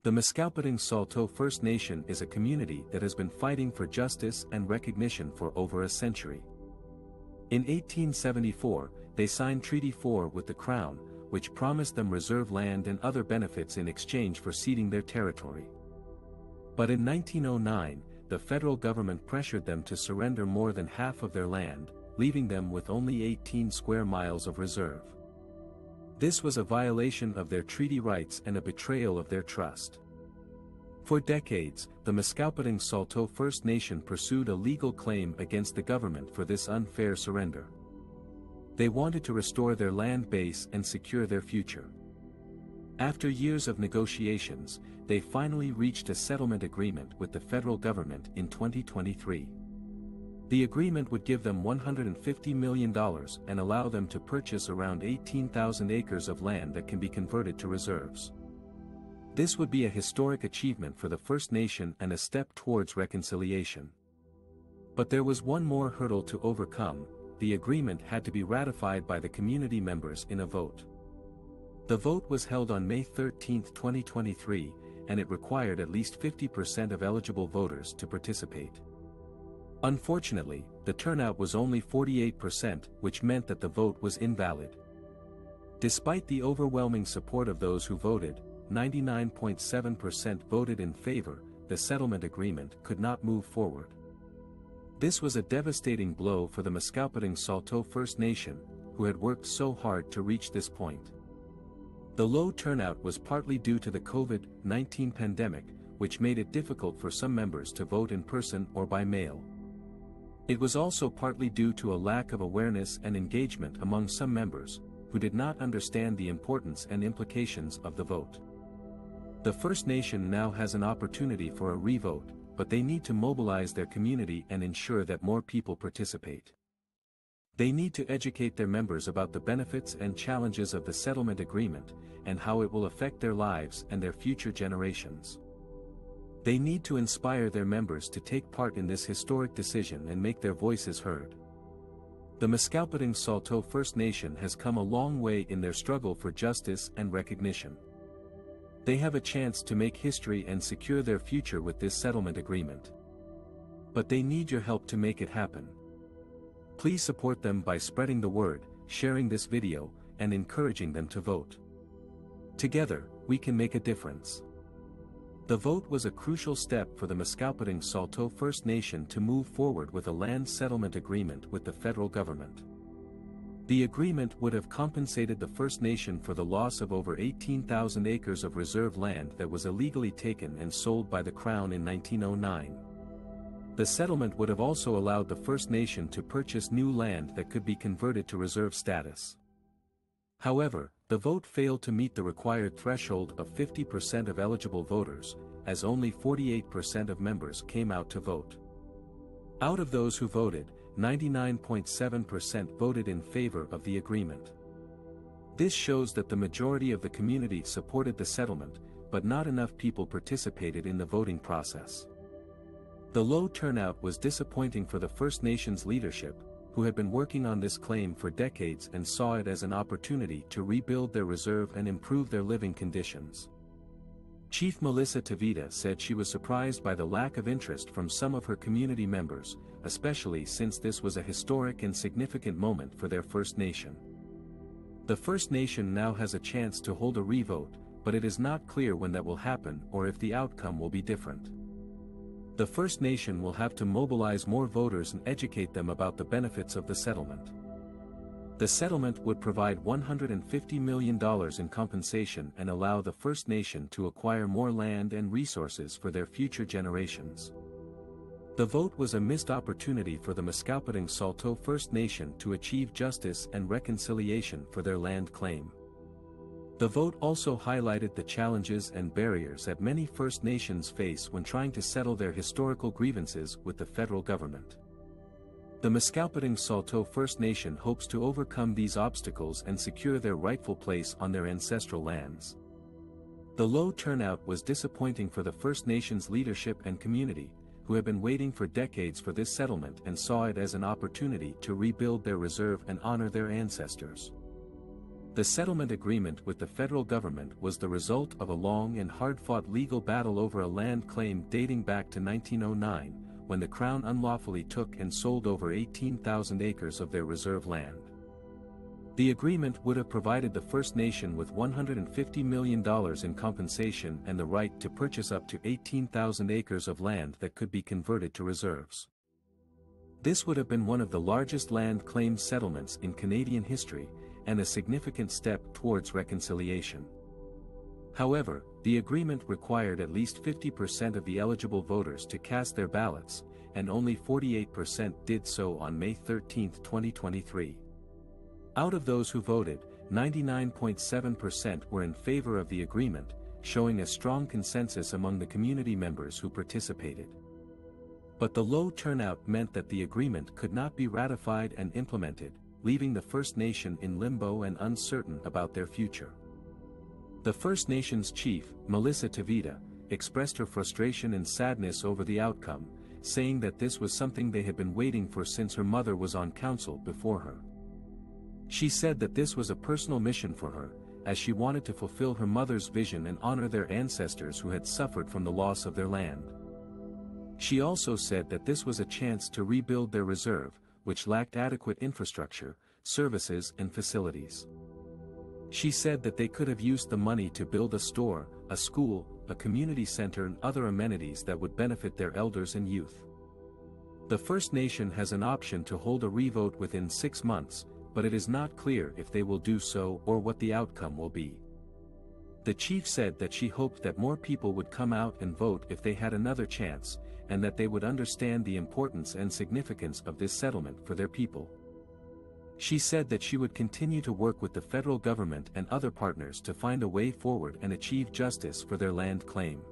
The Mosquito-Grizzly Saulteaux First Nation is a community that has been fighting for justice and recognition for over a century. In 1874, they signed Treaty 4 with the Crown, which promised them reserve land and other benefits in exchange for ceding their territory. But in 1909, the federal government pressured them to surrender more than half of their land, leaving them with only 18 square miles of reserve. This was a violation of their treaty rights and a betrayal of their trust. For decades, the Mosquito-Grizzly Saulteaux First Nation pursued a legal claim against the government for this unfair surrender. They wanted to restore their land base and secure their future. After years of negotiations, they finally reached a settlement agreement with the federal government in 2023. The agreement would give them $150 million and allow them to purchase around 18,000 acres of land that can be converted to reserves. This would be a historic achievement for the First Nation and a step towards reconciliation. But there was one more hurdle to overcome: the agreement had to be ratified by the community members in a vote. The vote was held on May 13, 2023, and it required at least 50% of eligible voters to participate. Unfortunately, the turnout was only 48%, which meant that the vote was invalid. Despite the overwhelming support of those who voted, 99.7% voted in favor. The settlement agreement could not move forward. This was a devastating blow for the Mosquito-Grizzly Saulteaux First Nation, who had worked so hard to reach this point. The low turnout was partly due to the COVID-19 pandemic, which made it difficult for some members to vote in person or by mail. It was also partly due to a lack of awareness and engagement among some members, who did not understand the importance and implications of the vote. The First Nation now has an opportunity for a re-vote, but they need to mobilize their community and ensure that more people participate. They need to educate their members about the benefits and challenges of the settlement agreement, and how it will affect their lives and their future generations. They need to inspire their members to take part in this historic decision and make their voices heard. The Mosquito-Grizzly Saulteaux First Nation has come a long way in their struggle for justice and recognition. They have a chance to make history and secure their future with this settlement agreement. But they need your help to make it happen. Please support them by spreading the word, sharing this video, and encouraging them to vote. Together, we can make a difference. The vote was a crucial step for the Mosquito-Grizzly Saulteaux First Nation to move forward with a land settlement agreement with the federal government. The agreement would have compensated the First Nation for the loss of over 18,000 acres of reserve land that was illegally taken and sold by the Crown in 1909. The settlement would have also allowed the First Nation to purchase new land that could be converted to reserve status. However, the vote failed to meet the required threshold of 50% of eligible voters, as only 48% of members came out to vote. Out of those who voted, 99.7% voted in favor of the agreement. This shows that the majority of the community supported the settlement, but not enough people participated in the voting process. The low turnout was disappointing for the First Nations leadership, who had been working on this claim for decades and saw it as an opportunity to rebuild their reserve and improve their living conditions. Chief Melissa Tavita said she was surprised by the lack of interest from some of her community members, especially since this was a historic and significant moment for their First Nation. The First Nation now has a chance to hold a re-vote, but it is not clear when that will happen or if the outcome will be different. The First Nation will have to mobilize more voters and educate them about the benefits of the settlement. The settlement would provide $150 million in compensation and allow the First Nation to acquire more land and resources for their future generations. The vote was a missed opportunity for the Mosquito-Grizzly Saulteaux First Nation to achieve justice and reconciliation for their land claim. The vote also highlighted the challenges and barriers that many First Nations face when trying to settle their historical grievances with the federal government. The Mosquito-Grizzly Saulteaux First Nation hopes to overcome these obstacles and secure their rightful place on their ancestral lands. The low turnout was disappointing for the First Nations leadership and community, who have been waiting for decades for this settlement and saw it as an opportunity to rebuild their reserve and honor their ancestors. The settlement agreement with the federal government was the result of a long and hard-fought legal battle over a land claim dating back to 1909, when the Crown unlawfully took and sold over 18,000 acres of their reserve land. The agreement would have provided the First Nation with $150 million in compensation and the right to purchase up to 18,000 acres of land that could be converted to reserves. This would have been one of the largest land claim settlements in Canadian history, and a significant step towards reconciliation. However, the agreement required at least 50% of the eligible voters to cast their ballots, and only 48% did so on May 13, 2023. Out of those who voted, 99.7% were in favor of the agreement, showing a strong consensus among the community members who participated. But the low turnout meant that the agreement could not be ratified and implemented, leaving the First Nation in limbo and uncertain about their future. The First Nations chief, Melissa Tavita, expressed her frustration and sadness over the outcome, saying that this was something they had been waiting for since her mother was on council before her. She said that this was a personal mission for her, as she wanted to fulfill her mother's vision and honor their ancestors who had suffered from the loss of their land. She also said that this was a chance to rebuild their reserve, which lacked adequate infrastructure, services and facilities. She said that they could have used the money to build a store, a school, a community center and other amenities that would benefit their elders and youth. The First Nation has an option to hold a revote within 6 months, but it is not clear if they will do so or what the outcome will be. The chief said that she hoped that more people would come out and vote if they had another chance, and that they would understand the importance and significance of this settlement for their people. She said that she would continue to work with the federal government and other partners to find a way forward and achieve justice for their land claim.